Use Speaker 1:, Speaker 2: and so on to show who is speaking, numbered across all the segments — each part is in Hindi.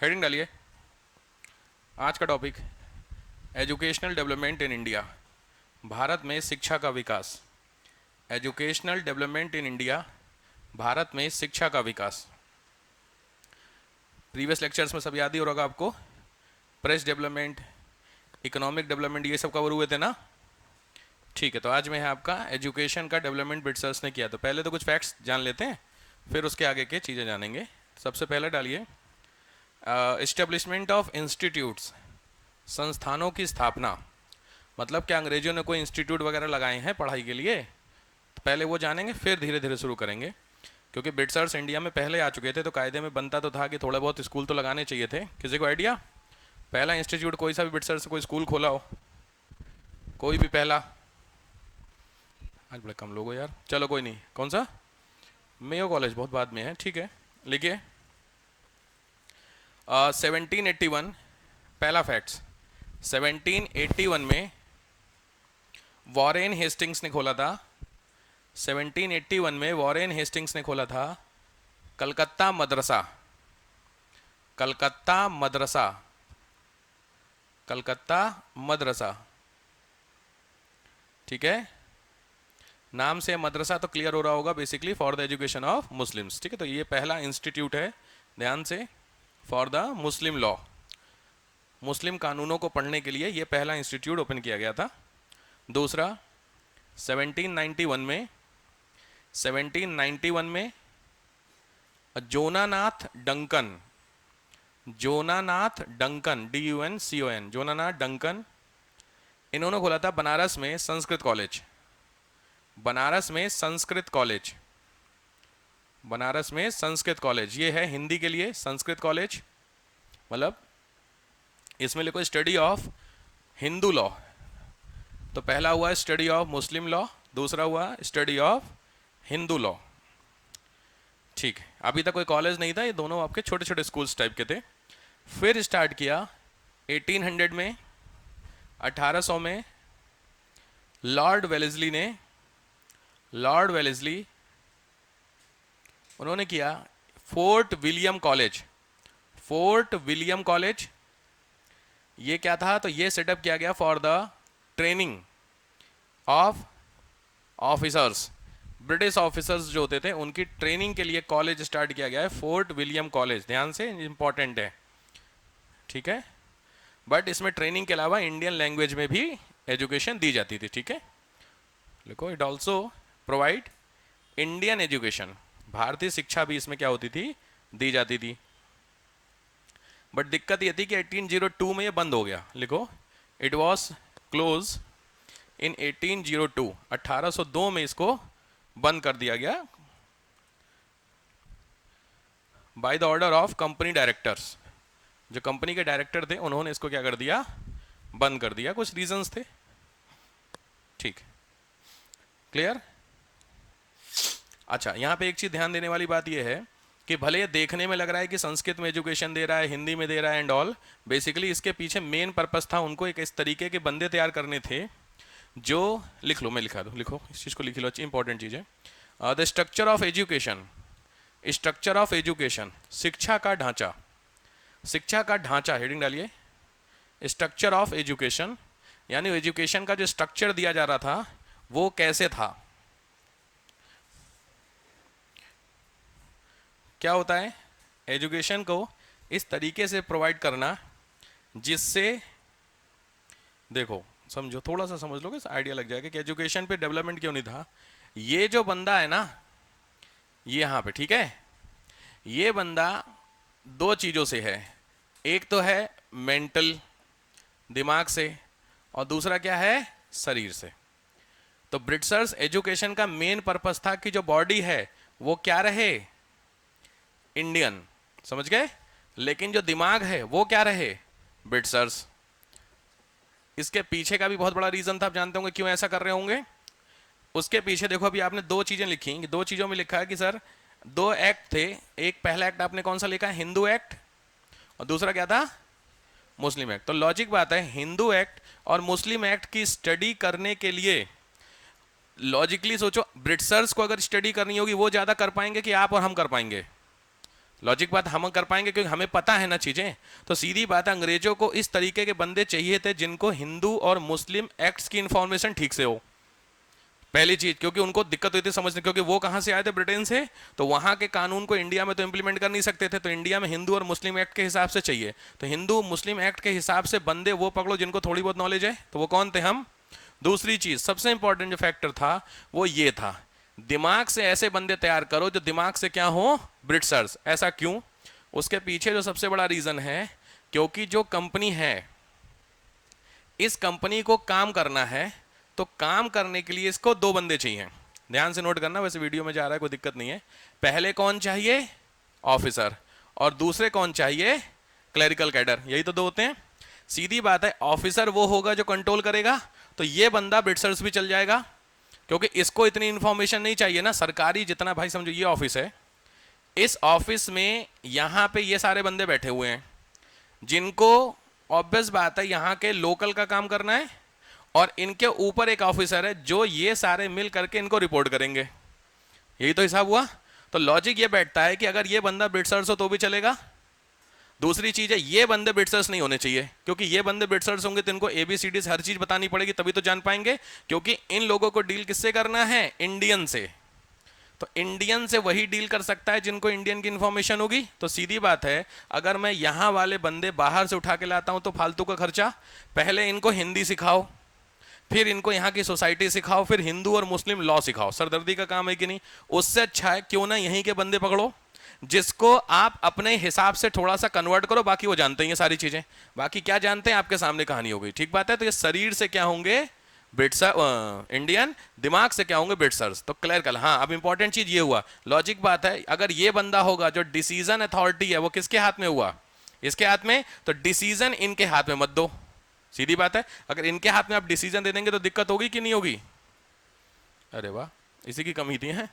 Speaker 1: हेडिंग डालिए। आज का topic educational development in India, Bharat में शिक्षा का विकास। Educational development in India, Bharat में शिक्षा का विकास। प्रीवियस लेक्चर्स में सब याद ही होगा आपको, प्रेस डेवलपमेंट, इकोनॉमिक डेवलपमेंट, ये सब कवर हुए थे ना। ठीक है, तो आज में है आपका एजुकेशन का डेवलपमेंट ब्रिटिशर्स ने किया। तो पहले तो कुछ फैक्ट्स जान लेते हैं, फिर उसके आगे के चीज़ें जानेंगे। सबसे पहले डालिए एस्टेब्लिशमेंट ऑफ इंस्टीट्यूट्स, संस्थानों की स्थापना। मतलब क्या अंग्रेजों ने कोई इंस्टीट्यूट वगैरह लगाए हैं पढ़ाई के लिए? तो पहले वो जानेंगे, फिर धीरे धीरे शुरू करेंगे। क्योंकि ब्रिटिशर्स इंडिया में पहले आ चुके थे, तो कायदे में बनता तो था कि थोड़ा बहुत स्कूल तो लगाने चाहिए थे। किसी को आइडिया? पहला इंस्टीट्यूट कोई सा भी ब्रिटिशर्स कोई स्कूल खोला हो, कोई भी पहला? आज बड़े कम लोग हो यार, चलो कोई नहीं। कौन सा? मेयो कॉलेज बहुत बाद में है, ठीक है। लिखिए 1781, पहला फैक्ट्स 1781 में वॉरेन हेस्टिंग्स ने खोला था। 1781 में वॉरेन हेस्टिंग्स ने खोला था कलकत्ता मदरसा। कलकत्ता मदरसा, कलकत्ता मदरसा, ठीक है। नाम से मदरसा तो क्लियर हो रहा होगा, basically for the education of Muslims, ठीक है। तो ये पहला इंस्टीट्यूट है, ध्यान से, फॉर द मुस्लिम लॉ, मुस्लिम कानूनों को पढ़ने के लिए ये पहला इंस्टीट्यूट ओपन किया गया था। दूसरा 1791 में जोनानाथ डंकन, जोनानाथ डंकन, DUNCON, जोनानाथ डंकन, इन्होंने खोला था बनारस में संस्कृत कॉलेज। बनारस में संस्कृत कॉलेज, बनारस में संस्कृत कॉलेज, ये है हिंदी के लिए संस्कृत कॉलेज। मतलब इसमें लिखो स्टडी ऑफ हिंदू लॉ। तो पहला हुआ स्टडी ऑफ मुस्लिम लॉ, दूसरा हुआ स्टडी ऑफ हिंदू लॉ, ठीक है। अभी तक कोई कॉलेज नहीं था, ये दोनों आपके छोटे छोटे स्कूल्स टाइप के थे। फिर स्टार्ट किया 1800 में, 1800 में लॉर्ड वेलेस्ली ने, लॉर्ड वेलेस्ली, उन्होंने किया fort William college. Fort William college ये क्या था? तो ये सेटअप किया गया for the training of officers, British officers जो होते थे उनकी ट्रेनिंग के लिए कॉलेज स्टार्ट किया गया है, फोर्ट विलियम कॉलेज। ध्यान से, इंपॉर्टेंट है, ठीक है। बट इसमें ट्रेनिंग के अलावा इंडियन लैंग्वेज में भी एजुकेशन दी जाती थी, ठीक है। लिखो it also provide Indian education, भारतीय शिक्षा भी इसमें क्या होती थी? दी जाती थी। बट दिक्कत ये थी कि 1802 में ये बंद हो गया। लिखो इट वॉज क्लोज इन 1802, 1802 में इसको बंद कर दिया गया by the order of company directors. जो कंपनी के डायरेक्टर थे उन्होंने इसको क्या कर दिया? बंद कर दिया। कुछ रीजंस थे, ठीक, क्लियर। अच्छा, यहां पे एक चीज ध्यान देने वाली बात यह है कि भले ये देखने में लग रहा है कि संस्कृत में एजुकेशन दे रहा है, हिंदी में दे रहा है एंड ऑल, बेसिकली इसके पीछे मेन पर्पस था उनको एक इस तरीके के बंदे तैयार करने थे जो, लिख लो, मैं लिखा दूँ, लिखो इस चीज़ को, लिख लो, इंपॉर्टेंट चीज़ है। The structure of education, structure of education, शिक्षा का ढांचा, शिक्षा का ढांचा, हेडिंग डालिए स्ट्रक्चर ऑफ एजुकेशन, यानी एजुकेशन का जो स्ट्रक्चर दिया जा रहा था वो कैसे था? क्या होता है? एजुकेशन को इस तरीके से प्रोवाइड करना जिससे, देखो समझो, थोड़ा सा समझ लोगे आइडिया लग जाएगा कि एजुकेशन पे डेवलपमेंट क्यों नहीं था। ये जो बंदा है ना, ये यहाँ पे, ठीक है, ये बंदा दो चीज़ों से है। एक तो है मेंटल, दिमाग से, और दूसरा क्या है? शरीर से। तो ब्रिटिशर्स एजुकेशन का मेन पर्पस था कि जो बॉडी है वो क्या रहे? इंडियन, समझ गए। लेकिन जो दिमाग है वो क्या रहे? ब्रिटिशर्स। इसके पीछे का भी बहुत बड़ा रीजन था, आप जानते होंगे क्यों ऐसा कर रहे होंगे। उसके पीछे देखो, अभी आपने दो चीजें लिखी, दो चीजों में लिखा है कि सर दो एक्ट थे। एक पहला एक्ट आपने कौन सा लिखा है? हिंदू एक्ट, और दूसरा क्या था? मुस्लिम एक्ट। तो लॉजिक बात है, हिंदू एक्ट और मुस्लिम एक्ट की स्टडी करने के लिए लॉजिकली सोचो, ब्रिटिशर्स को अगर स्टडी करनी होगी वो ज्यादा कर पाएंगे कि आप और हम कर पाएंगे? लॉजिक बात हम कर पाएंगे क्योंकि हमें पता है ना चीजें। तो सीधी बात है, अंग्रेजों को इस तरीके के बंदे चाहिए थे जिनको हिंदू और मुस्लिम एक्ट्स की इंफॉर्मेशन ठीक से हो, पहली चीज। क्योंकि उनको दिक्कत हुई थी समझने, क्योंकि वो कहां से आए थे, ब्रिटेन से, तो वहां के कानून को इंडिया में तो इंप्लीमेंट कर नहीं सकते थे, तो इंडिया में हिंदू और मुस्लिम एक्ट के हिसाब से चाहिए। तो हिंदू मुस्लिम एक्ट के हिसाब से बंदे वो पकड़ो जिनको थोड़ी बहुत नॉलेज है। तो वो कौन थे, हम। दूसरी चीज, सबसे इंपॉर्टेंट जो फैक्टर था वो ये था, दिमाग से ऐसे बंदे तैयार करो जो दिमाग से क्या हो, ब्रिटिशर्स। ऐसा क्यों, उसके पीछे जो सबसे बड़ा रीजन है, क्योंकि जो कंपनी है, इस कंपनी को काम करना है, तो काम करने के लिए इसको दो बंदे चाहिए। ध्यान से नोट करना, वैसे वीडियो में जा रहा है कोई दिक्कत नहीं है। पहले कौन चाहिए, ऑफिसर, और दूसरे कौन चाहिए, क्लरिकल कैडर। यही तो दो होते हैं। सीधी बात है, ऑफिसर वो होगा जो कंट्रोल करेगा, तो ये बंदा ब्रिटिशर्स भी चल जाएगा, क्योंकि इसको इतनी इंफॉर्मेशन नहीं चाहिए ना सरकारी जितना। भाई समझो ये ऑफिस है, इस ऑफिस में यहां पे ये सारे बंदे बैठे हुए हैं जिनको ऑब्वियस बात है यहां के लोकल का काम करना है, और इनके ऊपर एक ऑफिसर है जो ये सारे मिल करके इनको रिपोर्ट करेंगे। यही तो हिसाब हुआ। तो लॉजिक ये बैठता है कि अगर ये बंदा ब्रिटिशर्स हो तो भी चलेगा। दूसरी चीज है, ये बंदे ब्रिटिशर्स नहीं होने चाहिए, क्योंकि ये बंदे ब्रिटिशर्स होंगे तो इनको एबीसीडी से हर चीज बतानी पड़ेगी, तभी तो जान पाएंगे। क्योंकि इन लोगों को डील किससे करना है, इंडियन से। तो इंडियन से वही डील कर सकता है जिनको इंडियन की इंफॉर्मेशन होगी। तो सीधी बात है, अगर मैं यहां वाले बंदे बाहर से उठा के लाता हूं तो फालतू का खर्चा। पहले इनको हिंदी सिखाओ, फिर इनको यहाँ की सोसाइटी सिखाओ, फिर हिंदू और मुस्लिम लॉ सिखाओ। सरदर्दी का काम है कि नहीं। उससे अच्छा है क्यों ना यहीं के बंदे पकड़ो जिसको आप अपने हिसाब से थोड़ा सा कन्वर्ट करो। बाकी वो जानते हैं ये सारी चीजें, बाकी क्या जानते हैं आपके सामने कहानी हो गई। ठीक बात है। तो ये शरीर से क्या होंगे, ब्रिटिशर इंडियन, दिमाग से क्या होंगे, ब्रिटिशर्स। तो क्लियर कर। हाँ, अब इंपॉर्टेंट चीज ये हुआ, लॉजिक बात है, अगर ये बंदा होगा जो डिसीजन अथॉरिटी है वो किसके हाथ में हुआ, इसके हाथ में, तो डिसीजन इनके हाथ में मत दो। सीधी बात है, अगर इनके हाथ में आप डिसीजन दे देंगे तो दिक्कत होगी कि नहीं होगी। अरे वाह, इसी की कमी थी है।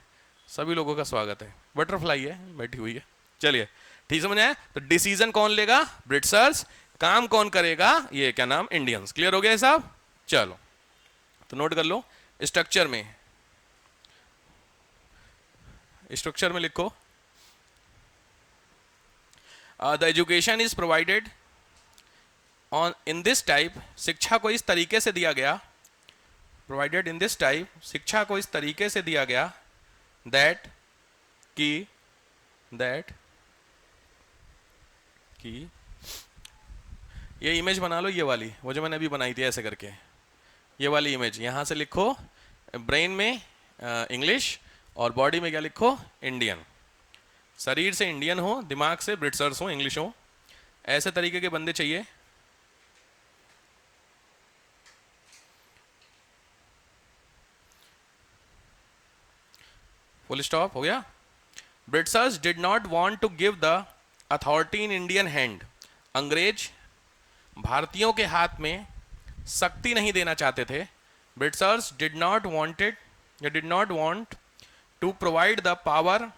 Speaker 1: सभी लोगों का स्वागत है। बटरफ्लाई है बैठी हुई है। चलिए ठीक समझ आया। तो डिसीजन कौन लेगा, ब्रिटिशर्स। काम कौन करेगा, ये क्या नाम, इंडियंस। क्लियर हो गया साहब। चलो तो नोट कर लो, स्ट्रक्चर में लिखो, the education is provided on in this type. शिक्षा को इस तरीके से दिया गया, प्रोवाइडेड इन दिस टाइप, शिक्षा को इस तरीके से दिया गया, दैट की ये इमेज बना लो, ये वाली, वो जो मैंने अभी बनाई थी ऐसे करके, ये वाली इमेज यहां से लिखो, ब्रेन में इंग्लिश और बॉडी में क्या लिखो, इंडियन। शरीर से इंडियन हो, दिमाग से ब्रिटिशर्स हो, इंग्लिश हो। ऐसे तरीके के बंदे चाहिए। फुल स्टॉप हो गया। Britishers did not want to give the authority in Indian hand. अंग्रेज भारतीयों के हाथ में शक्ति नहीं देना चाहते थे। Britishers did not want to provide the power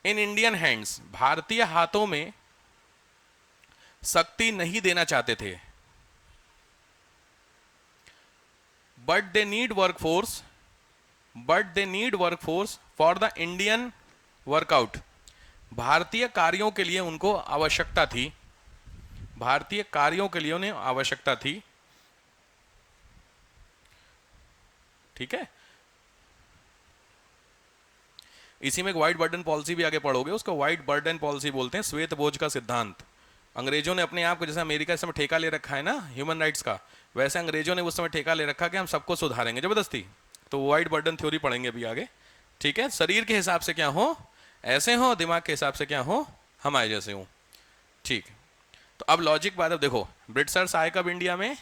Speaker 1: in Indian hands. भारतीय हाथों में शक्ति नहीं देना चाहते थे। But they need workforce for the Indian workout. भारतीय कार्यों के लिए उनको आवश्यकता थी, भारतीय कार्यों के लिए उन्हें आवश्यकता थी। ठीक है। इसी में एक व्हाइट बर्डन पॉलिसी भी आगे पढ़ोगे, उसको व्हाइट बर्डन पॉलिसी बोलते हैं, श्वेत बोझ का सिद्धांत। अंग्रेजों ने अपने आप को, जैसे अमेरिका इस समय ठेका ले रखा है ना ह्यूमन राइट्स का, वैसे अंग्रेजों ने उस समय ठेका ले रखा कि हम सबको सुधारेंगे जबरदस्ती। तो व्हाइट बर्डन थ्योरी पढ़ेंगे अभी आगे। ठीक है। शरीर के हिसाब से क्या हो, ऐसे हो, दिमाग के हिसाब से क्या हो, हमारे जैसे हो। ठीक। तो अब लॉजिक बात, अब देखो, ब्रिटिशर्स आए कब इंडिया में,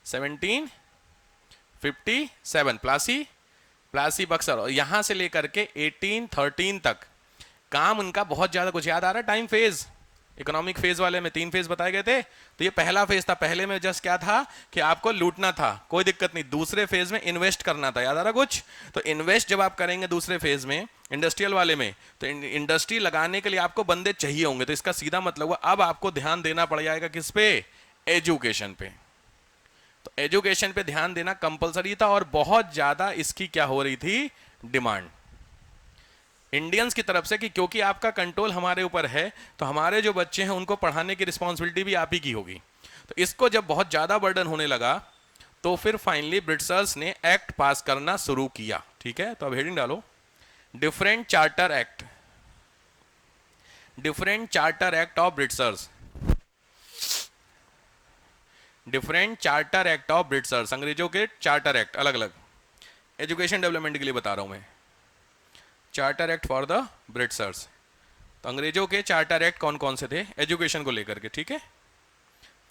Speaker 1: 1757, प्लासी बक्सर, और यहां से लेकर के 1813 तक काम उनका बहुत ज्यादा, कुछ याद आ रहा है टाइम फेज, इकोनॉमिक फेज वाले में 3 फेज बताए गए थे। तो ये पहला फेज था। पहले में जस्ट क्या था कि आपको लूटना था, कोई दिक्कत नहीं। दूसरे फेज में इन्वेस्ट करना था, याद आ रहा कुछ। तो इन्वेस्ट जब आप करेंगे दूसरे फेज में, इंडस्ट्रियल वाले में, तो इंडस्ट्री लगाने के लिए आपको बंदे चाहिए होंगे। तो इसका सीधा मतलब हुआ अब आपको ध्यान देना पड़ जाएगा किस पे, एजुकेशन पे। तो एजुकेशन पे ध्यान देना कंपलसरी था, और बहुत ज्यादा इसकी क्या हो रही थी, डिमांड। इंडियंस की तरफ से कि क्योंकि आपका कंट्रोल हमारे ऊपर है तो हमारे जो बच्चे हैं उनको पढ़ाने की रिस्पॉन्सिबिलिटी भी आप ही की होगी। तो इसको जब बहुत ज़्यादा बर्डन होने लगा तो फिर फाइनली ब्रिटिशर्स ने एक्ट पास करना शुरू किया। ठीक है, तो अब हेडिंग डालो, different charter act, different charter act of Britishers, different charter act of Britishers, अंग्रेजों के चार्टर एक्ट अलग अलग, एजुकेशन डेवलपमेंट के लिए बता रहा हूं मैं, charter act for the Britishers. तो अंग्रेजों के चार्टर एक्ट कौन कौन से थे एजुकेशन को लेकर के, ठीक है।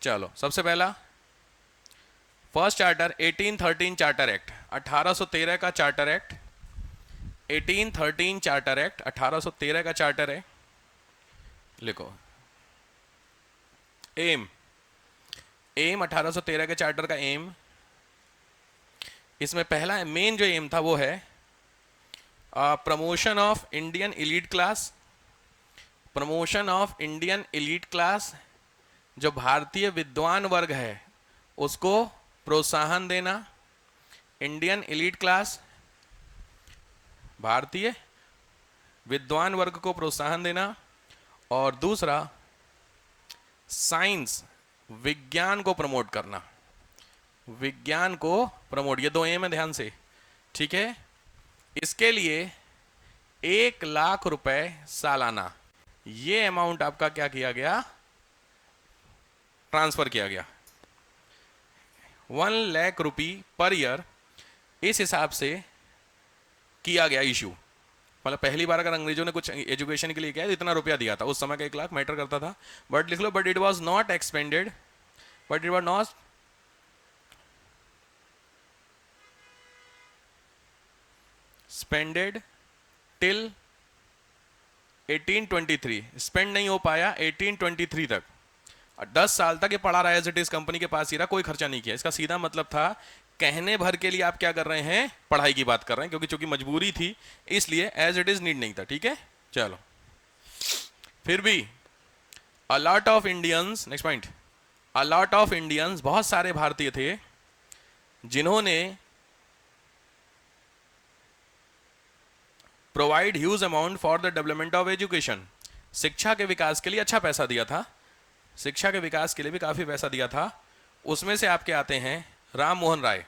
Speaker 1: चलो सबसे पहला फर्स्ट चार्टर 1813 चार्टर एक्ट, 1813 का चार्टर एक्ट, 1813 चार्टर एक्ट 1813 का चार्टर है। लिखो एम, एम 1813 के चार्टर का एम, इसमें पहला मेन जो एम था वो है promotion of Indian elite class, promotion of Indian elite class, जो भारतीय विद्वान वर्ग है उसको प्रोत्साहन देना, इंडियन एलीट क्लास, भारतीय विद्वान वर्ग को प्रोत्साहन देना। और दूसरा साइंस, विज्ञान को प्रमोट करना, विज्ञान को प्रमोट, ये दो एम है ध्यान से, ठीक है। इसके लिए 1,00,000 रुपए सालाना, ये अमाउंट आपका क्या किया गया, ट्रांसफर किया गया, 1,00,000 रुपी पर ईयर, इस हिसाब से किया गया इशू। मतलब पहली बार अगर अंग्रेजों ने कुछ एजुकेशन के लिए किया तो इतना रुपया दिया था, उस समय का 1,00,000 मैटर करता था। बट लिख लो, but it was not expended, but it was not spended till 1823, spend नहीं हो पाया 1823 तक, 10 साल तक ये पड़ा रहा एज इट इज, कंपनी के पास ही रहा, कोई खर्चा नहीं किया। इसका सीधा मतलब था कहने भर के लिए आप क्या कर रहे हैं, पढ़ाई की बात कर रहे हैं, क्योंकि चूंकि मजबूरी थी इसलिए एज इट इज नीड नहीं था, ठीक है। चलो फिर भी a lot of Indians, next point, a lot of Indians, बहुत सारे भारतीय थे जिन्होंने provide huge amount for the development of education, शिक्षा के विकास के लिए अच्छा पैसा दिया था, शिक्षा के विकास के लिए भी काफी पैसा दिया था। उसमें से आपके आते हैं राम मोहन राय,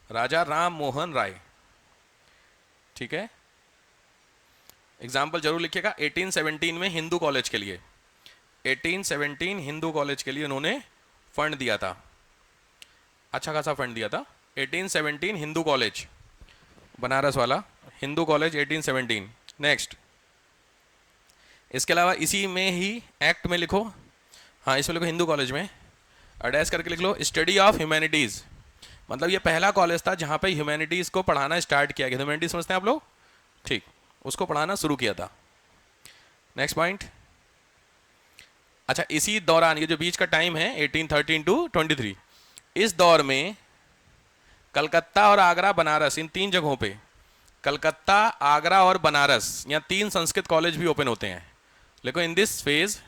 Speaker 1: राजा राम मोहन राय, ठीक है। एग्जाम्पल जरूर लिखिएगा, 1817 में हिंदू कॉलेज के लिए, 1817 हिंदू कॉलेज के लिए उन्होंने फंड दिया था, अच्छा खासा फंड दिया था। 1817 हिंदू कॉलेज, बनारस वाला हिंदू कॉलेज 1817। नेक्स्ट, इसके अलावा इसी में ही एक्ट में लिखो, हाँ इसमें लिखो हिंदू कॉलेज में अटैच करके लिख लो स्टडी ऑफ ह्यूमैनिटीज, मतलब ये पहला कॉलेज था जहां पे ह्यूमैनिटीज को पढ़ाना स्टार्ट किया गया। ह्यूमैनिटीज समझते हैं आप लोग, ठीक, उसको पढ़ाना शुरू किया था। नेक्स्ट पॉइंट, अच्छा इसी दौरान ये जो बीच का टाइम है 1813 टू 23, इस दौर में कलकत्ता और आगरा बनारस, इन तीन जगहों पे, कलकत्ता आगरा और बनारस, यहाँ 3 संस्कृत कॉलेज भी ओपन होते हैं। देखो इन this phase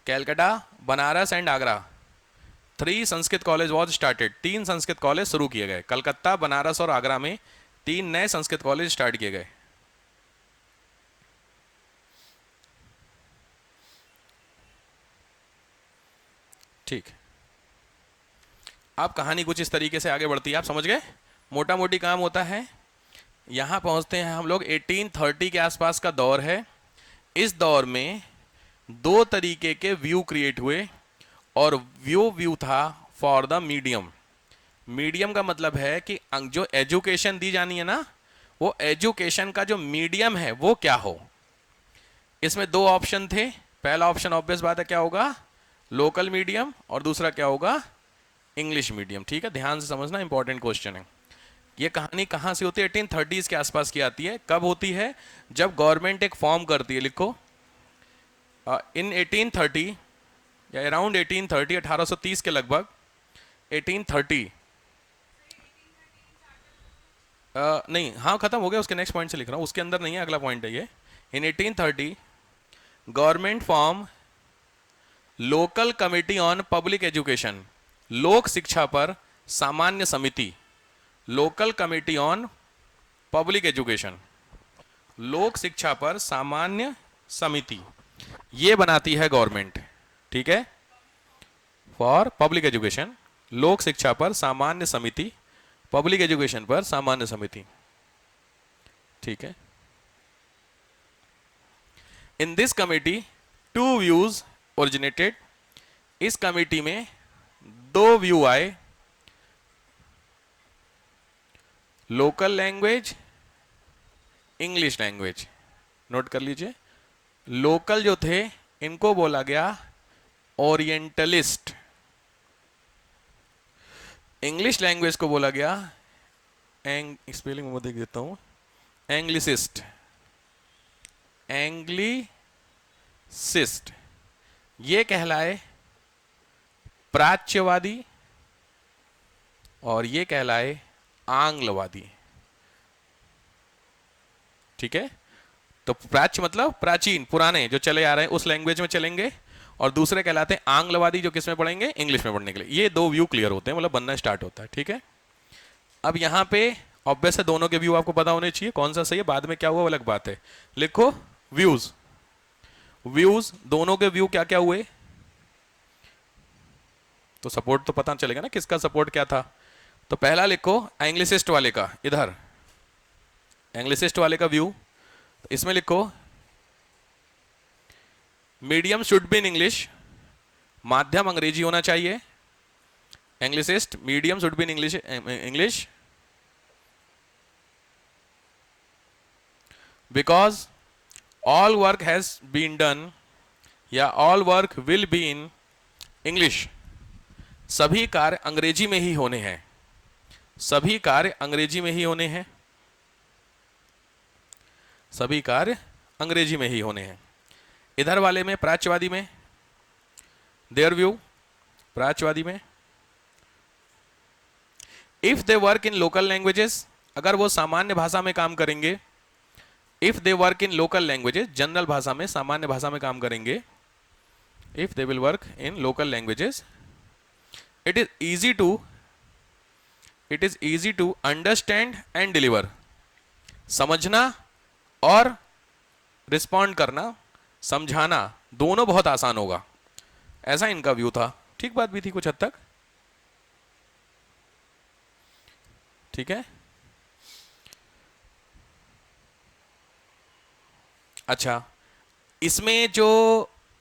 Speaker 1: Calcutta, Banaras and Agra, 3 Sanskrit college was started, 3 Sanskrit college शुरू किए गए, कलकत्ता बनारस और आगरा में 3 नए संस्कृत कॉलेज स्टार्ट किए गए। ठीक, अब कहानी कुछ इस तरीके से आगे बढ़ती है, आप समझ गए, मोटा मोटी काम होता है। यहां पहुंचते हैं हम लोग 1830 के आसपास का दौर है। इस दौर में 2 तरीके के व्यू क्रिएट हुए, और व्यू था फॉर द मीडियम। मीडियम का मतलब है कि जो एजुकेशन दी जानी है ना, वो एजुकेशन का जो मीडियम है वो क्या हो। इसमें 2 ऑप्शन थे, पहला ऑप्शन ऑब्वियस बात है क्या होगा, लोकल मीडियम, और दूसरा क्या होगा, इंग्लिश मीडियम। ठीक है, ध्यान से समझना, इंपॉर्टेंट क्वेश्चन है। ये कहानी कहां से होती है, 1830s के आसपास की आती है। कब होती है, जब गवर्नमेंट एक फॉर्म करती है, लिखो इन 1830 या अराउंड 1830, 1830 के लगभग, 1830 नहीं, हाँ खत्म हो गया, उसके नेक्स्ट पॉइंट से लिख रहा हूँ, उसके अंदर नहीं है, अगला पॉइंट है ये। इन 1830 government form local committee on public education, लोक शिक्षा पर सामान्य समिति, local committee on public education. लोक शिक्षा पर सामान्य समिति, ये बनाती है गवर्नमेंट, ठीक है, फॉर पब्लिक एजुकेशन, लोक शिक्षा पर सामान्य समिति, पब्लिक एजुकेशन पर सामान्य समिति, ठीक है। In this committee to views originated, इस कमिटी में दो व्यू आए, local language, English language. Note कर लीजिए, लोकल जो थे इनको बोला गया ओरिएंटलिस्ट, इंग्लिश लैंग्वेज को बोला गया स्पेलिंग में देख देता हूं, एंग्लिसिस्ट, एंग्लिसिस्ट। ये कहलाए प्राच्यवादी और ये कहलाए आंग्लवादी, ठीक है। तो प्राच्य मतलब प्राचीन, पुराने जो चले आ रहे हैं उस लैंग्वेज में चलेंगे, और दूसरे कहलाते हैं आंग्लवादी जो किस में पढ़ेंगे, इंग्लिश में पढ़ने के लिए। ये दो व्यू क्लियर होते हैं, मतलब बनना स्टार्ट होता है, ठीक है। अब यहां पे ऑब्वियस है दोनों के व्यू आपको पता होने चाहिए, कौन सा सही है, बाद में क्या हुआ अलग बात है। लिखो व्यूज, व्यूज दोनों के व्यू क्या क्या हुए, तो सपोर्ट तो पता चलेगा ना किसका सपोर्ट क्या था। तो पहला लिखो एंग्लिसिस्ट वाले का, इधर एंग्लिसिस्ट वाले का व्यू, तो इसमें लिखो medium should be in English, माध्यम अंग्रेजी होना चाहिए। Anglicist medium should be in English, English because all work has been done, या all work will be in English, सभी कार्य अंग्रेजी में ही होने हैं, सभी कार्य अंग्रेजी में ही होने हैं, सभी कार्य अंग्रेजी में ही होने हैं। इधर वाले में प्राच्यवादी में देयर व्यू, प्राच्यवादी में if they work in local languages, अगर वो सामान्य भाषा में काम करेंगे, if they work in local languages, general भाषा में, सामान्य भाषा में काम करेंगे, if they will work in local languages, it is easy to understand and deliver, समझना और रिस्पॉन्ड करना, समझाना दोनों बहुत आसान होगा, ऐसा इनका व्यू था। ठीक बात भी थी कुछ हद तक, ठीक है। अच्छा, इसमें जो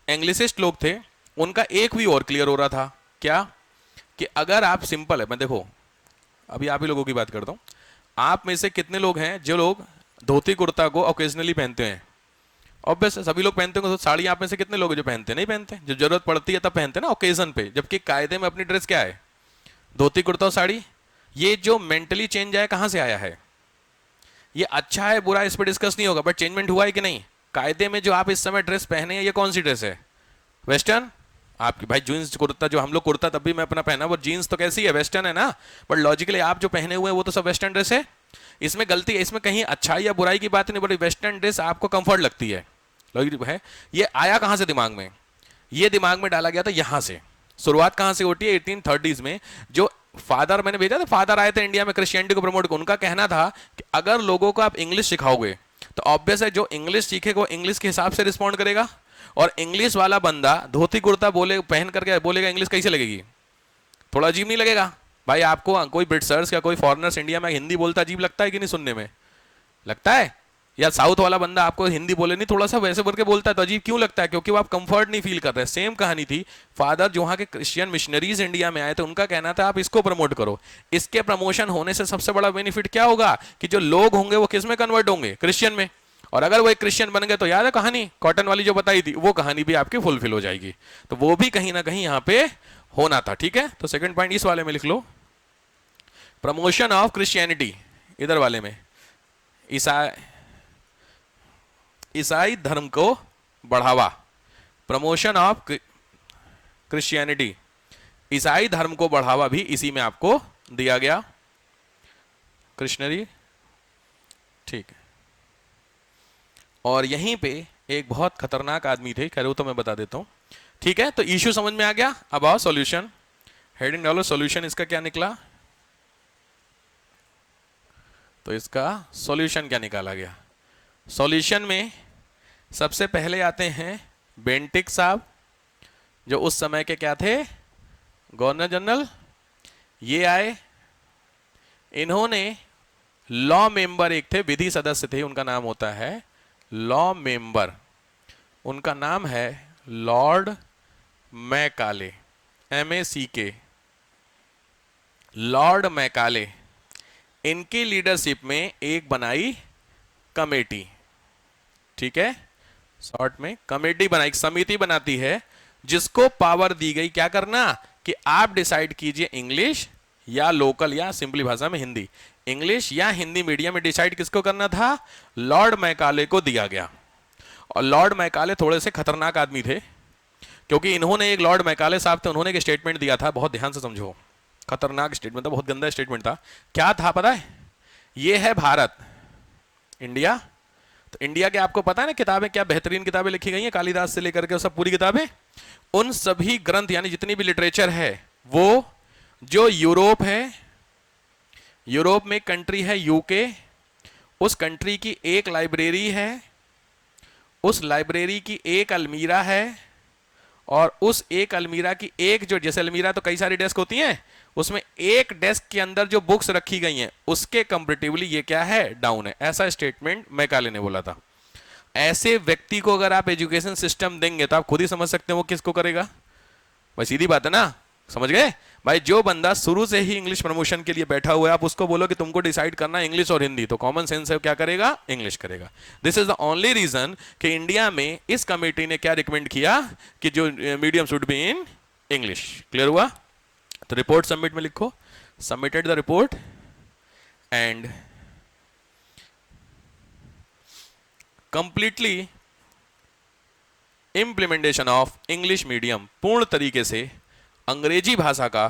Speaker 1: एंग्लिसिस्ट लोग थे उनका एक भी और क्लियर हो रहा था, क्या कि अगर आप सिंपल है, मैं देखो अभी आप ही लोगों की बात करता हूं, आप में से कितने लोग हैं जो लोग धोती कुर्ता को ओकेजनली पहनते हैं, ऑब्वियस सभी लोग पहनते होंगे, तो साड़ी आप में से कितने लोग जो पहनते नहीं पहनते, जब जरूरत पड़ती है तब पहनते हैं ना ओकेजन पे, जबकि कायदे में अपनी ड्रेस क्या है, धोती कुर्ता और साड़ी। ये जो मेंटली चेंज आया कहां से आया है, ये अच्छा है बुरा इस पर डिस्कस नहीं होगा, बट चेंजमेंट हुआ है कि नहीं। कायदे में जो आप इस समय ड्रेस पहने हैं ये कौन सी ड्रेस है, वेस्टर्न, आपकी भाई जीन्स कुर्ता, जो हम लोग कुर्ता तब भी मैं अपना पहना, वो जीन्स तो कैसी है, वेस्टर्न है ना, बट लॉजिकली आप जो पहने हुए हैं वो तो सब वेस्टर्न ड्रेस है। इसमें गलती है, इसमें कहीं अच्छाई या बुराई की बात नहीं, बट वेस्टर्न ड्रेस आपको कंफर्ट लगती है, लॉजिक है। ये आया कहां से दिमाग में, ये दिमाग में डाला गया था यहां से। शुरुआत कहां से होती है, 1830s में, जो फादर मैंने भेजा था, फादर आए थे इंडिया में क्रिश्चियनिटी को प्रमोट, उनका कहना था कि अगर लोगों को आप इंग्लिश सिखाओगे तो ऑब्वियस है जो इंग्लिश सीखेगा वो इंग्लिश के हिसाब से रिस्पॉन्ड करेगा, और इंग्लिश वाला बंदा धोती कुर्ता बोले पहन करके बोलेगा इंग्लिश कैसे लगेगी, थोड़ा अजीब नहीं लगेगा भाई आपको। कोई ब्रिटिशर्स या कोई फॉरेनर्स इंडिया में हिंदी बोलता अजीब लगता है कि नहीं, सुनने में लगता है, या साउथ वाला बंदा आपको हिंदी बोले नहीं थोड़ा सा वैसे बोल के बोलता है तो अजीब क्यों लगता है, क्योंकि वो आप कंफर्ट नहीं फील कर रहे। सेम कहानी थी, फादर जो वहां के क्रिश्चियन मिशनरीज इंडिया में आए थे उनका कहना था आप इसको प्रमोट करो, इसके प्रमोशन होने से सबसे बड़ा बेनिफिट क्या होगा कि जो लोग होंगे वो किस में कन्वर्ट होंगे, क्रिश्चियन में, और अगर वो एक क्रिश्चियन बन गए तो याद है कहानी कॉटन वाली जो बताई थी, वो कहानी भी आपकी फुलफिल हो जाएगी। तो वो भी कहीं ना कहीं यहां पे होना था, ठीक है। तो सेकंड पॉइंट इस वाले में लिख लो, प्रमोशन ऑफ क्रिश्चियनिटी, इधर वाले में ईसाई धर्म को बढ़ावा, प्रमोशन ऑफ क्रिश्चियनिटी, ईसाई धर्म को बढ़ावा भी इसी में आपको दिया गया, क्रिश्चियनिटी, ठीक है। और यहीं पे एक बहुत खतरनाक आदमी थे, खैर वो तो मैं बता देता हूं, ठीक है। तो इश्यू समझ में आ गया। अब आओ सॉल्यूशन, हेडिंग डालो सॉल्यूशन, इसका क्या निकला, तो इसका सॉल्यूशन क्या निकाला गया, सॉल्यूशन में सबसे पहले आते हैं बेंटिक साहब, जो उस समय के क्या थे, गवर्नर जनरल। ये आए, इन्होंने लॉ मेंबर एक थे, विधि सदस्य थे, उनका नाम होता है लॉ मेंबर, उनका नाम है Lord Macaulay, MACK, Lord Macaulay. इनकी लीडरशिप में एक बनाई कमेटी, ठीक है, शॉर्ट में कमेटी बनाई, एक समिति बनाती है, जिसको पावर दी गई क्या करना, कि आप डिसाइड कीजिए इंग्लिश या लोकल या सिंपली भाषा में हिंदी, इंग्लिश या हिंदी मीडियम में डिसाइड किसको करना था, लॉर्ड मैकाले को दिया गया। और लॉर्ड मैकाले थोड़े से खतरनाक आदमी थे, क्योंकि इन्होंने, एक लॉर्ड मैकाले साहब थे, उन्होंने एक स्टेटमेंट दिया था, बहुत ध्यान से समझो, खतरनाक स्टेटमेंट था, बहुत गंदा स्टेटमेंट था। क्या था पता है, ये है भारत, इंडिया, तो इंडिया के आपको पता है ना किताबें क्या बेहतरीन किताबें लिखी गई हैं, कालिदास से लेकर के सब पूरी किताबें, उन सभी ग्रंथ यानी जितनी भी लिटरेचर है, वो जो यूरोप है, यूरोप में कंट्री है यूके, उस कंट्री की एक लाइब्रेरी है, उस लाइब्रेरी की एक अलमीरा है, और उस एक अलमीरा की एक, जो जैसे अलमीरा तो कई सारी डेस्क होती हैं, उसमें एक डेस्क के अंदर जो बुक्स रखी गई हैं उसके कंपैरेटिवली ये क्या है, डाउन है। ऐसा स्टेटमेंट मैकाले ने बोला था। ऐसे व्यक्ति को अगर आप एजुकेशन सिस्टम देंगे तो आप खुद ही समझ सकते हैं वो किसको करेगा। भाई सीधी बात है ना, समझ गए भाई। जो बंदा शुरू से ही इंग्लिश प्रमोशन के लिए बैठा हुआ है, आप उसको बोलो कि तुमको डिसाइड करना इंग्लिश और हिंदी, तो कॉमन सेंस है क्या करेगा, इंग्लिश करेगा। This is the only reason कि इंडिया में इस कमेटी ने क्या रिकमेंड किया कि जो medium should be in English. Clear हुआ? तो रिपोर्ट सबमिट में लिखो, submitted the report and completely implementation of English medium, पूर्ण तरीके से अंग्रेजी भाषा का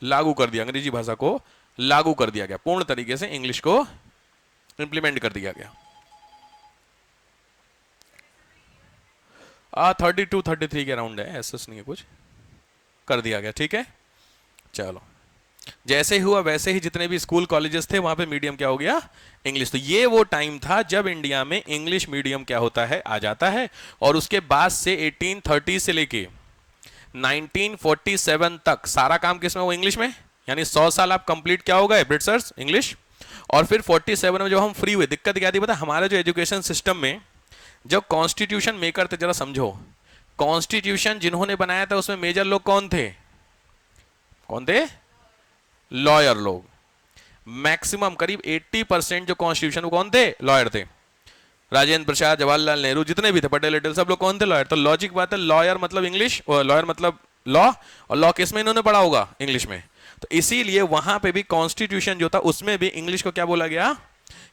Speaker 1: लागू कर दिया, अंग्रेजी भाषा को लागू कर दिया गया, पूर्ण तरीके से इंग्लिश को इंप्लीमेंट कर दिया गया। 32-33 के अराउंड है, ऐसा नहीं है, कुछ कर दिया गया। ठीक है, चलो, जैसे हुआ वैसे ही जितने भी स्कूल कॉलेजेस थे वहां पे मीडियम क्या हो गया, इंग्लिश। तो ये वो टाइम था जब इंडिया में इंग्लिश मीडियम क्या होता है, आ जाता है। और उसके बाद से 1830 से लेके 1947 तक सारा काम किसमें, वो इंग्लिश में, यानी 100 साल आप कंप्लीट क्या हो गए, ब्रिटिशर्स, इंग्लिश। और फिर 47 में जब हम फ्री हुए, दिक्कत क्या थी पता, हमारे जो एजुकेशन सिस्टम में जो कॉन्स्टिट्यूशन मेकर थे, जरा समझो, कॉन्स्टिट्यूशन जिन्होंने बनाया था उसमें मेजर लोग कौन थे, कौन थे, लॉयर लोग। मैक्सिमम करीब 80% जो कॉन्स्टिट्यूशन वो कौन थे, लॉयर थे। राजेंद्र प्रसाद, जवाहरलाल नेहरू, जितने भी थे, पटेल अटेल, सब लोग कौन थे, लॉयर। तो लॉजिक बात है, लॉयर मतलब इंग्लिश, और लॉयर मतलब लॉ, और लॉ किस में इन्होंने पढ़ा होगा, इंग्लिश में। तो इसीलिए वहां पे भी कॉन्स्टिट्यूशन जो था उसमें भी इंग्लिश को क्या बोला गया,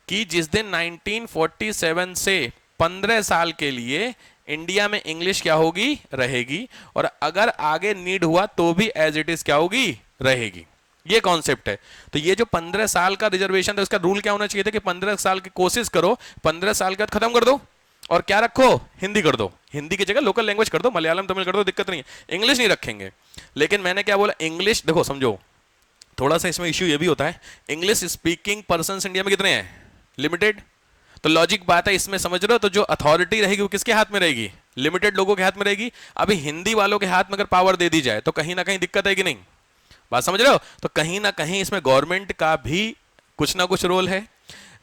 Speaker 1: कि जिस दिन 1947 से 15 साल के लिए इंडिया में इंग्लिश क्या होगी, रहेगी, और अगर आगे नीड हुआ तो भी एज इट इज क्या होगी, रहेगी। ये कॉन्सेप्ट है। तो ये जो 15 साल का रिजर्वेशन था, उसका रूल क्या होना चाहिए था कि 15 साल की कोशिश करो, 15 साल का खत्म कर दो, और क्या रखो, हिंदी कर दो, हिंदी की जगह लोकल लैंग्वेज कर दो, मलयालम तमिल कर दो, दिक्कत नहीं है, इंग्लिश नहीं रखेंगे। लेकिन मैंने क्या बोला, इंग्लिश देखो समझो, थोड़ा सा इसमें इश्यू ये भी होता है, इंग्लिश स्पीकिंग पर्सन इंडिया में कितने हैं, लिमिटेड। तो लॉजिक बात है, इसमें समझ रहे हो, तो जो अथॉरिटी रहेगी वो किसके हाथ में रहेगी, लिमिटेड लोगों के हाथ में रहेगी। अभी हिंदी वालों के हाथ में अगर पावर दे दी जाए तो कहीं ना कहीं दिक्कत है कि नहीं, बात समझ रहे हो। तो कहीं ना कहीं इसमें गवर्नमेंट का भी कुछ ना कुछ रोल है।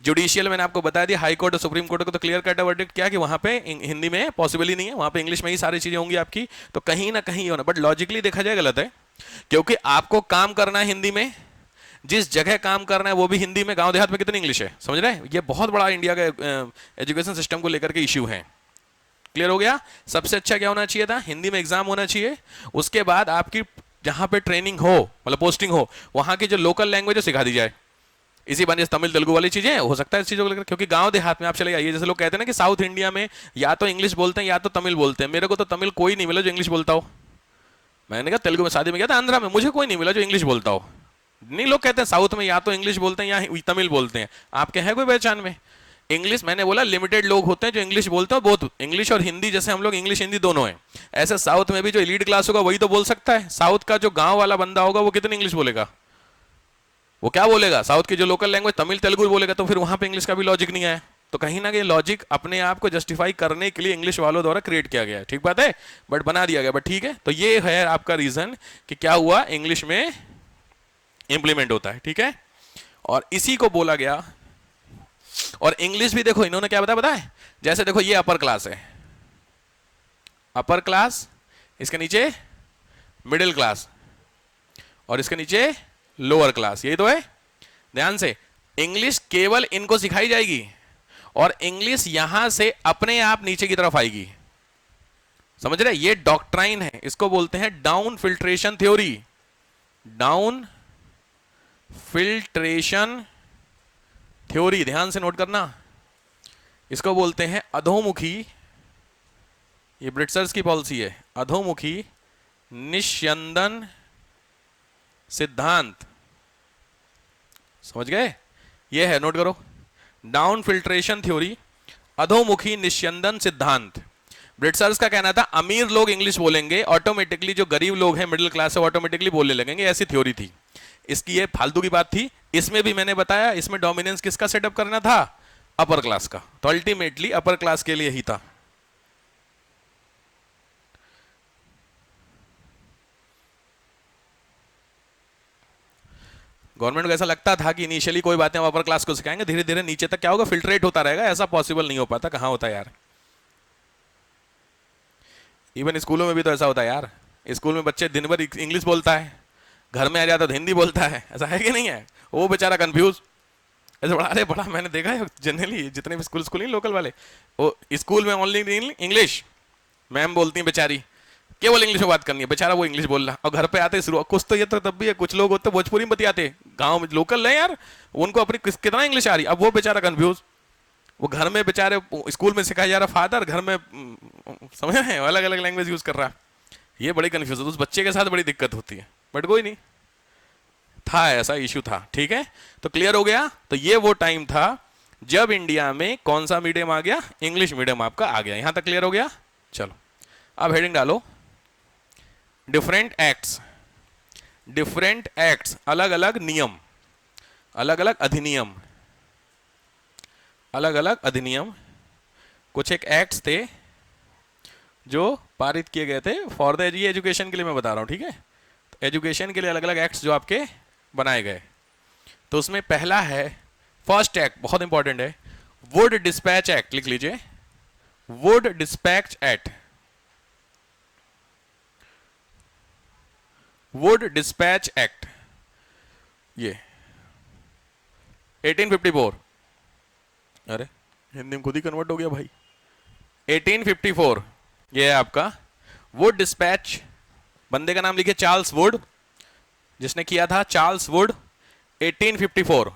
Speaker 1: जुडिशियल मैंने आपको बता दिया, हाई कोर्ट और सुप्रीम कोर्ट को तो क्लियर कट वर्डिक्ट क्या कि वहां पे हिंदी में पॉसिबल ही नहीं है, वहां पे इंग्लिश में ही सारी चीजें होंगी आपकी। तो कहीं ना कहीं होना, बट लॉजिकली देखा जाए गलत है, क्योंकि आपको काम करना है हिंदी में, जिस जगह काम करना है वो भी हिंदी में, गांव देहात में कितनी इंग्लिश है, समझ रहे हैं। ये बहुत बड़ा इंडिया का एजुकेशन सिस्टम को लेकर के इश्यू है। क्लियर हो गया। सबसे अच्छा क्या होना चाहिए था, हिंदी में एग्जाम होना चाहिए, उसके बाद आपकी जहां पे ट्रेनिंग हो, मतलब पोस्टिंग हो, वहां की जो लोकल लैंग्वेज है सिखा दी जाए। इसी बहाने तमिल तेलुगु वाली चीजें हो सकता है इस चीजों को लेकर, क्योंकि गांव देहात में आप चले जाइए, जैसे लोग कहते हैं ना कि साउथ इंडिया में या तो इंग्लिश बोलते हैं या तो तमिल बोलते हैं। मेरे को तो तमिल कोई नहीं मिला जो इंग्लिश बोलता हो। मैंने कहा तेलुगु में शादी में गया था आंध्रा में, मुझे कोई नहीं मिला जो इंग्लिश बोलता हो। नहीं, लोग कहते हैं साउथ में या तो इंग्लिश बोलते हैं या तमिल बोलते हैं, आपके हैं कोई पहचान में। इंग्लिश मैंने बोला लिमिटेड लोग होते हैं जो इंग्लिश बोलते हैं, बहुत इंग्लिश और हिंदी, जैसे हम लोग इंग्लिश हिंदी दोनों हैं, ऐसे साउथ में भी जो एलीट क्लास होगा वही तो बोल सकता है। साउथ का जो गांव वाला बंदा होगा वो कितनी इंग्लिश बोलेगा, वो क्या बोलेगा, साउथ की जो लोकल लैंग्वेज तमिल तेलुगु बोलेगा, तो फिर वहां पे इंग्लिश का भी लॉजिक नहीं है। तो कहीं ना कहीं लॉजिक अपने आप को जस्टिफाई करने के लिए इंग्लिश वालों द्वारा क्रिएट किया गया है, ठीक बात है, बट बना दिया गया, बट ठीक है। तो ये है आपका रीजन कि क्या हुआ, इंग्लिश में इंप्लीमेंट होता है, ठीक है। और इसी को बोला गया। और इंग्लिश भी देखो इन्होंने क्या बताया, पता है, जैसे देखो ये अपर क्लास है, अपर क्लास, इसके नीचे मिडिल क्लास, और इसके नीचे लोअर क्लास, यही तो है। ध्यान से, इंग्लिश केवल इनको सिखाई जाएगी और इंग्लिश यहां से अपने आप नीचे की तरफ आएगी, समझ रहे, ये डॉक्ट्राइन है, इसको बोलते हैं down filtration theory. Down filtration theory, ध्यान से नोट करना, इसको बोलते हैं अधोमुखी, ये ब्रिट्सर्स की पॉलिसी है, अधोमुखी निस्यंदन सिद्धांत, समझ गए, ये है, नोट करो, डाउन फिल्ट्रेशन थ्योरी, अधोमुखी निस्यंदन सिद्धांत। ब्रिट्सर्स का कहना था अमीर लोग इंग्लिश बोलेंगे, ऑटोमेटिकली जो गरीब लोग हैं मिडिल क्लास से ऑटोमेटिकली बोलने लगेंगे, ऐसी थ्योरी थी। इसकी ये फालतू की बात थी। इसमें भी मैंने बताया, इसमें डोमिनेंस किसका सेटअप करना था, अपर क्लास का, तो अल्टीमेटली अपर क्लास के लिए ही था। गवर्नमेंट को ऐसा लगता था कि इनिशियली कोई बातें हम अपर क्लास को सिखाएंगे, धीरे धीरे नीचे तक क्या होगा, फिल्ट्रेट होता रहेगा, ऐसा पॉसिबल नहीं हो पाता, कहां होता है यार। इवन स्कूलों में भी तो ऐसा होता है यार, स्कूल में बच्चे दिन भर इंग्लिश बोलता है, घर में आ जाता तो हिंदी बोलता है, ऐसा है कि नहीं है, वो बेचारा कंफ्यूज ऐसे बड़ा, अरे बड़ा मैंने देखा है जनरली जितने भी स्कूल नहीं लोकल वाले, वो स्कूल में ओनली इंग्लिश, मैम बोलती हैं बेचारी, केवल इंग्लिश में बात करनी है, बेचारा वो इंग्लिश बोल रहा, और घर पे आते शुरू कुछ तो ये तो तब भी है, कुछ लोग होते भोजपुरी में बतियाते, गांव में लोकल है यार, उनको अपनी कितना इंग्लिश आ रही, अब वो बेचारा कंफ्यूज, वो घर में बेचारे स्कूल में सिखाया जा रहा फादर, घर में समझ रहे हैं अलग अलग लैंग्वेज यूज कर रहा, ये बड़ी कंफ्यूज, उस बच्चे के साथ बड़ी दिक्कत होती है, बट कोई नहीं, था ऐसा इश्यू था, ठीक है। तो क्लियर हो गया, तो ये वो टाइम था जब इंडिया में कौन सा मीडियम आ गया, इंग्लिश मीडियम आपका आ गया, यहां तक क्लियर हो गया। चलो अब हेडिंग डालो, डिफरेंट एक्ट्स, डिफरेंट एक्ट्स, अलग अलग नियम, अलग अलग अधिनियम, अलग अलग अधिनियम, कुछ एक एक्ट्स थे जो पारित किए गए थे फॉर द एजुकेशन के लिए मैं बता रहा हूं, ठीक है। तो एजुकेशन के लिए अलग अलग एक्ट्स जो आपके बनाए गए, तो उसमें पहला है, फर्स्ट एक्ट बहुत इंपॉर्टेंट है, वुड डिस्पैच एक्ट, लिख लीजिए, Wood dispatch act, Wood dispatch act, ये 1854, अरे हिंदी में खुद ही कन्वर्ट हो गया भाई, 1854, ये है आपका वुड डिस्पैच, बंदे का नाम लिखिए चार्ल्स वुड, जिसने किया था चार्ल्स वुड, 1854।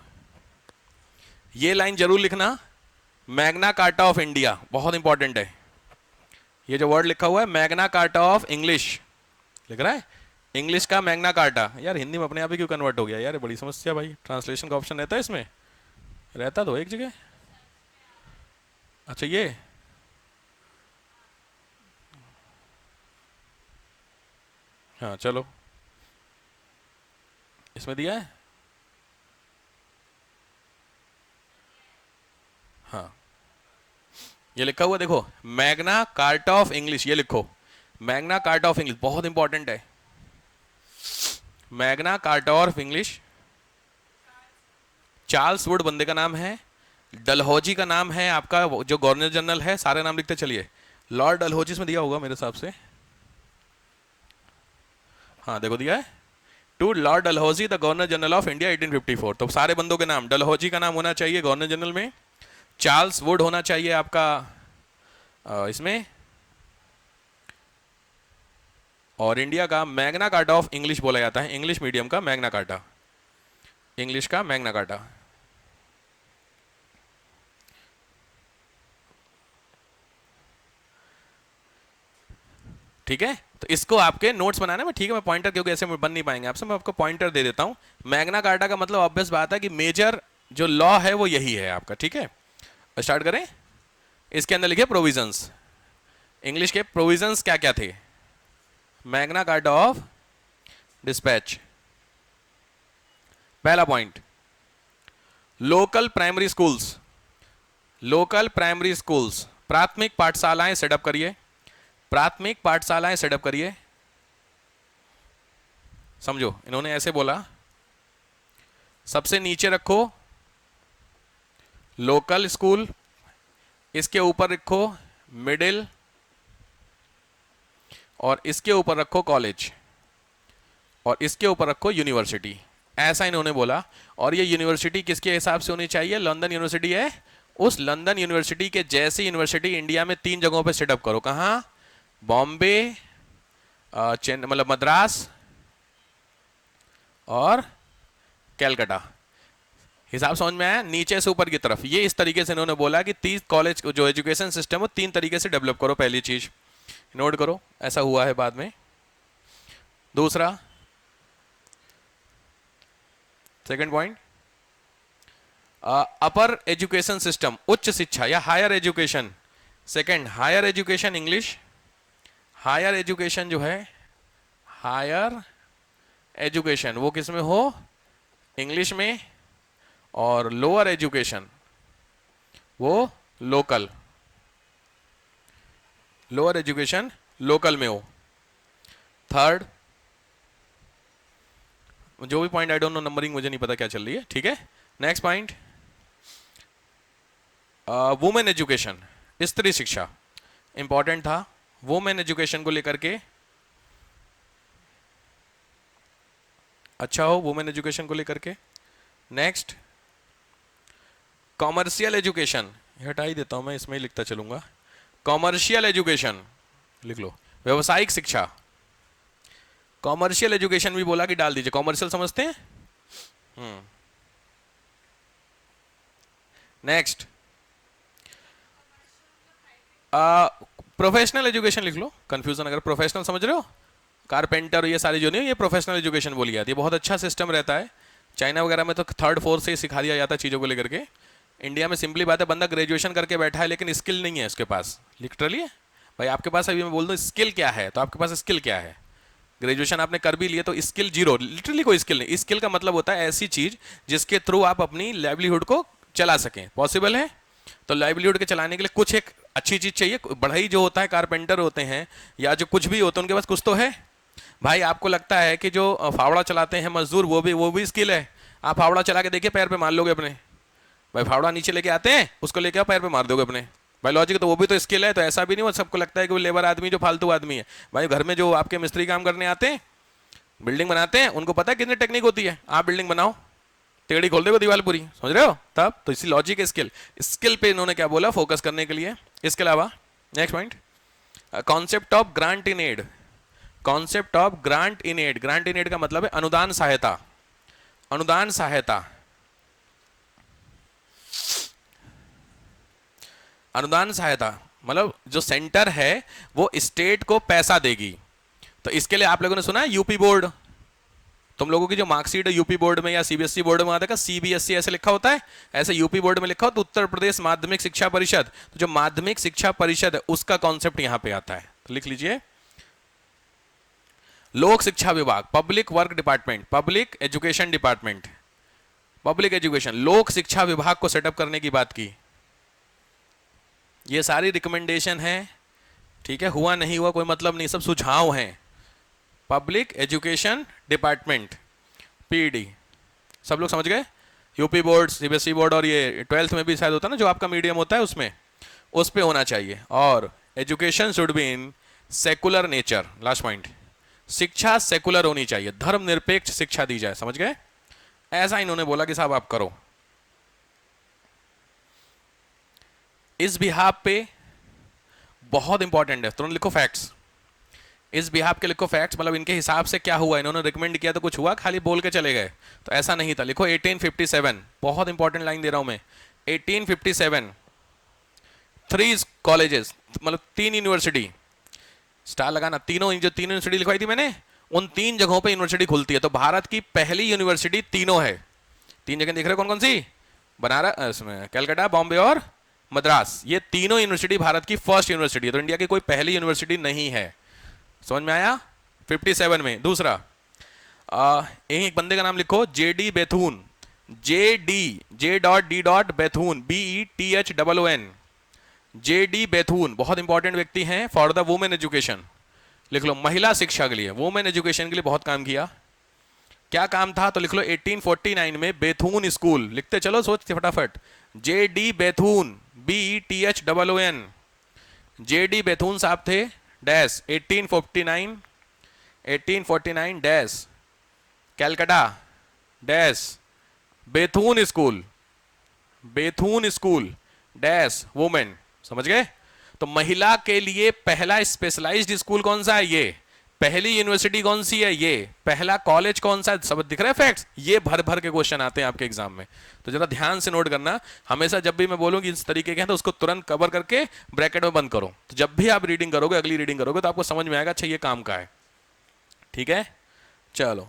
Speaker 1: ये लाइन जरूर लिखना, मैग्ना कार्टा ऑफ इंडिया, बहुत इंपॉर्टेंट है, ये जो वर्ड लिखा हुआ है मैग्ना कार्टा ऑफ इंग्लिश, लिख रहा है इंग्लिश का मैग्ना कार्टा, यार हिंदी में अपने आप ही क्यों कन्वर्ट हो गया यार, बड़ी समस्या भाई, ट्रांसलेशन का ऑप्शन रहता है इसमें, रहता तो एक जगह, अच्छा ये हाँ चलो इसमें दिया है, हाँ ये लिखा हुआ देखो, मैग्ना कार्टा ऑफ इंग्लिश, ये लिखो मैग्ना कार्टा ऑफ इंग्लिश, बहुत इंपॉर्टेंट है, Magna carta of English, Charles Wood बंदे का नाम है, डलहौजी का नाम है आपका जो गवर्नर जनरल है, सारे नाम लिखते चलिए, लॉर्ड डलहौजी इसमें दिया होगा मेरे हिसाब से, हाँ देखो दिया है, to Lord Dalhousie the governor general of India 1854, तो सारे बंदों के नाम, डलहौजी का नाम होना चाहिए गवर्नर जनरल में, चार्ल्स वुड होना चाहिए आपका इसमें, और इंडिया का मैग्ना कार्टा ऑफ इंग्लिश बोला जाता है, इंग्लिश मीडियम का मैग्ना कार्टा, इंग्लिश का मैग्ना कार्टा, ठीक है। तो इसको आपके नोट्स बनाना में, ठीक है, मैं पॉइंटर, क्योंकि ऐसे बन नहीं पाएंगे आपसे, मैं आपको पॉइंटर दे देता हूं। मैग्ना कार्टा का मतलब ऑब्वियस बात है कि मेजर जो लॉ है वो यही है आपका, ठीक है। स्टार्ट करें, इसके अंदर लिखे प्रोविजंस, इंग्लिश के प्रोविजंस क्या क्या थे, मैग्ना कार्टा ऑफ डिस्पैच, पहला point, local primary schools, local primary schools, प्राथमिक पाठशालाएं सेटअप करिए, प्राथमिक पाठशालाएं सेटअप करिए। समझो, इन्होंने ऐसे बोला, सबसे नीचे रखो लोकल स्कूल, इसके ऊपर रखो मिडिल, और इसके ऊपर रखो कॉलेज, और इसके ऊपर रखो यूनिवर्सिटी। ऐसा इन्होंने बोला। और ये यूनिवर्सिटी किसके हिसाब से होनी चाहिए? लंदन यूनिवर्सिटी है, उस लंदन यूनिवर्सिटी के जैसी यूनिवर्सिटी इंडिया में 3 जगहों पे सेटअप करो। कहाँ? बॉम्बे, मतलब मद्रास और कैलकाटा। हिसाब समझ में आया? नीचे से ऊपर की तरफ ये इस तरीके से इन्होंने बोला कि 30 कॉलेज जो एजुकेशन सिस्टम हो 3 तरीके से डेवलप करो। पहली चीज नोट करो, ऐसा हुआ है बाद में। दूसरा, second point, upper education system, उच्च शिक्षा या higher education. Second, higher education English, higher education जो है, हायर एजुकेशन वो किस में हो? इंग्लिश में। और लोअर एजुकेशन वो लोकल, लोअर एजुकेशन लोकल में हो। थर्ड, जो भी point I don't know, numbering मुझे नहीं पता क्या चल रही है, ठीक है। नेक्स्ट पॉइंट, वुमेन एजुकेशन, स्त्री शिक्षा इंपॉर्टेंट था। वुमेन एजुकेशन को लेकर के अच्छा हो, वुमेन एजुकेशन को लेकर के। नेक्स्ट, कॉमर्शियल एजुकेशन, हटा ही देता हूं मैं, इसमें ही लिखता चलूंगा। कॉमर्शियल एजुकेशन लिख लो, व्यवसायिक शिक्षा। कॉमर्शियल एजुकेशन भी बोला कि डाल दीजिए, कॉमर्शियल समझते हैं। नेक्स्ट, प्रोफेशनल एजुकेशन लिख लो, कंफ्यूजन अगर प्रोफेशनल समझ रहे हो, कारपेंटर ये सारी जो नहीं, ये प्रोफेशनल एजुकेशन बोली जाती है। बहुत अच्छा सिस्टम रहता है। चाइना वगैरह में तो 3rd 4th से ही सिखा दिया जाता है चीज़ों को लेकर के। इंडिया में सिंपली बात है, बंदा ग्रेजुएशन करके बैठा है लेकिन स्किल नहीं है उसके पास। लिटरली है भाई, आपके पास अभी मैं बोल दूं स्किल क्या है, तो आपके पास स्किल क्या है? ग्रेजुएशन आपने कर भी लिया तो स्किल जीरो, लिटरली कोई स्किल नहीं। स्किल का मतलब होता है ऐसी चीज जिसके थ्रू आप अपनी लाइवलीहुड को चला सकें। पॉसिबल है? तो लाइवलीहुड के चलाने के लिए कुछ एक अच्छी चीज चाहिए। बढ़ई जो होता है, कारपेंटर होते हैं या जो कुछ भी होते हैं, उनके पास कुछ तो है भाई। आपको लगता है कि जो फावड़ा चलाते हैं मजदूर, वो भी स्किल है? आप फावड़ा चला के देखिए, पैर पे मार लोगे अपने। भाई फावड़ा नीचे लेके आते हैं, उसको लेके आप पैर पे मार दोगे अपने। भाई लॉजिक, तो वो भी तो स्किल है। तो ऐसा भी नहीं हो सबको लगता है कि वो लेबर आदमी जो फालतू आदमी है। भाई घर में जो आपके मिस्त्री काम करने आते हैं, बिल्डिंग बनाते हैं, उनको पता है कितनी टेक्निक होती है। आप बिल्डिंग बनाओ, टेढ़ी खोल देगा दीवार पूरी, समझ रहे हो? तब तो इसी लॉजिक है स्किल। स्किल पे इन्होंने क्या बोला? फोकस करने के लिए। इसके अलावा next point, concept of grant in aid. Concept of grant in aid, grant in aid का मतलब है अनुदान सहायता। अनुदान सहायता, अनुदान सहायता मतलब जो सेंटर है वो स्टेट को पैसा देगी। तो इसके लिए आप लोगों ने सुना है यूपी बोर्ड? तुम लोगों की जो मार्कशीट है यूपी बोर्ड में या सीबीएसई बोर्ड में आता है, सीबीएसई ऐसे लिखा होता है, ऐसे यूपी बोर्ड में लिखा हो तो उत्तर प्रदेश माध्यमिक शिक्षा परिषद। तो जो माध्यमिक शिक्षा परिषद है उसका कॉन्सेप्ट यहां पे आता है, तो लिख लीजिए। लोक शिक्षा विभाग, public work department, public education department, public education, लोक शिक्षा विभाग को सेटअप करने की बात की। ये सारी रिकमेंडेशन है, ठीक है? हुआ नहीं हुआ कोई मतलब नहीं, सब सुझाव हैं। पब्लिक एजुकेशन डिपार्टमेंट, पीडी, सब लोग समझ गए? यूपी बोर्ड, सीबीएसई बोर्ड और ये 12th में भी शायद होता है ना, जो आपका मीडियम होता है उसमें, उस पे होना चाहिए। और education should be in secular nature. Last point, शिक्षा सेकुलर होनी चाहिए, धर्मनिरपेक्ष शिक्षा दी जाए। समझ गए? ऐसा इन्होंने बोला कि साहब आप करो। इस बिहाफ पे बहुत इंपॉर्टेंट है, तुरंत लिखो फैक्ट्स। इस बिहाफ के लिखो फैक्ट्स, मतलब इनके हिसाब से क्या हुआ, इन्होंने रिकमेंड किया तो कुछ हुआ, खाली बोल के चले गए, तो ऐसा नहीं था। लिखो 1857, बहुत इंपॉर्टेंट लाइन दे रहा हूं मैं। 1857 3 कॉलेजेस, मतलब 3 यूनिवर्सिटी, स्टार लगाना, तीनों जो 3 यूनिवर्सिटी लिखवाई थी मैंने, उन 3 जगहों पे यूनिवर्सिटी खुलती है। तो भारत की पहली यूनिवर्सिटी तीनों है। 3 जगह देख रहे हो कौन कौन सी? बनारस, कैलकाटा, बॉम्बे और मद्रास। ये तीनों यूनिवर्सिटी भारत की फर्स्ट यूनिवर्सिटी है। तो इंडिया की कोई पहली यूनिवर्सिटी नहीं है। समझ में आया? 57 में। दूसरा, एक बंदे का नाम लिखो, JD Bethune, J.D.Bethune, BETHOON, J.D. Bethune बहुत इंपॉर्टेंट व्यक्ति हैं फॉर द वुमेन एजुकेशन। लिख लो, महिला शिक्षा के लिए, वुमेन एजुकेशन के लिए बहुत काम किया। क्या काम था तो लिख लो 1849 में बेथून स्कूल, लिखते चलो सोचते फटाफट, J.D. Bethune, BETHOON, J.D. Bethune साहब थे dash 1849 dash Calcutta dash Bethune school dash women. समझ गए? तो महिला के लिए पहला स्पेशलाइज्ड स्कूल कौन सा है? ये पहली यूनिवर्सिटी कौन सी है? ये पहला कॉलेज कौन सा है? सब दिख रहा है फैक्ट्स। ये भर भर के क्वेश्चन आते हैं आपके एग्जाम में, तो जरा ध्यान से नोट करना। हमेशा जब भी मैं बोलूंगी इस तरीके के हैं तो उसको तुरंत कवर करके ब्रैकेट में बंद करो, तो जब भी आप रीडिंग करोगे, अगली रीडिंग करोगे, तो आपको समझ में आएगा अच्छा ये काम का है। ठीक है, चलो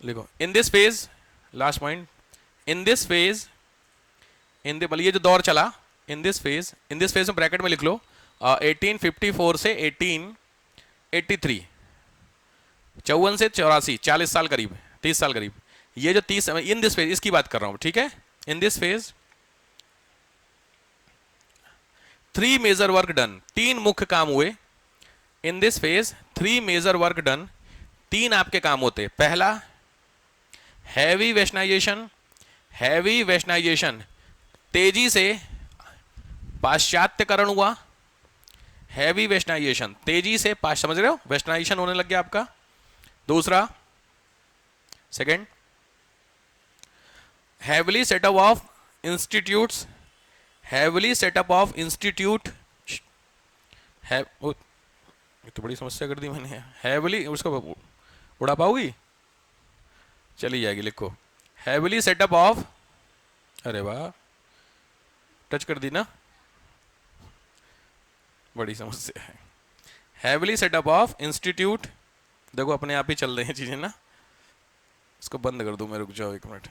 Speaker 1: लिखो, इन this phase, last point, in this phase, ये जो दौर चला, इन दिस फेज में ब्रैकेट में लिख लो 1854 से 1883, 54 से 84, 40 साल करीब, 30 साल करीब। ये जो 30, इन दिस फेज इसकी बात कर रहा हूं, ठीक है। In this phase 3 major work done, 3 मुख्य काम हुए। In this phase 3 major work done, 3 आपके काम होते। पहला हैवी वेस्टर्नाइजेशन, तेजी से पाश्चात्यकरण हुआ। हैवी वेस्टर्नाइजेशन, तेजी से समझ रहे हो, वेस्टर्नाइजेशन होने लग गया आपका। दूसरा, second, heavily setup of institute, तो बड़ी समस्या कर दी मैंने। हैवली, उसको उड़ा पाओगी? चली जाएगी, लिखो हैवली सेटअप ऑफ, अरे वाह टच कर दी ना, बड़ी समस्या है। हैवली सेटअप ऑफ इंस्टीट्यूट, देखो अपने आप ही चल रही हैं चीजें ना, इसको बंद कर दूं मैं, रुक जाओ 1 मिनट।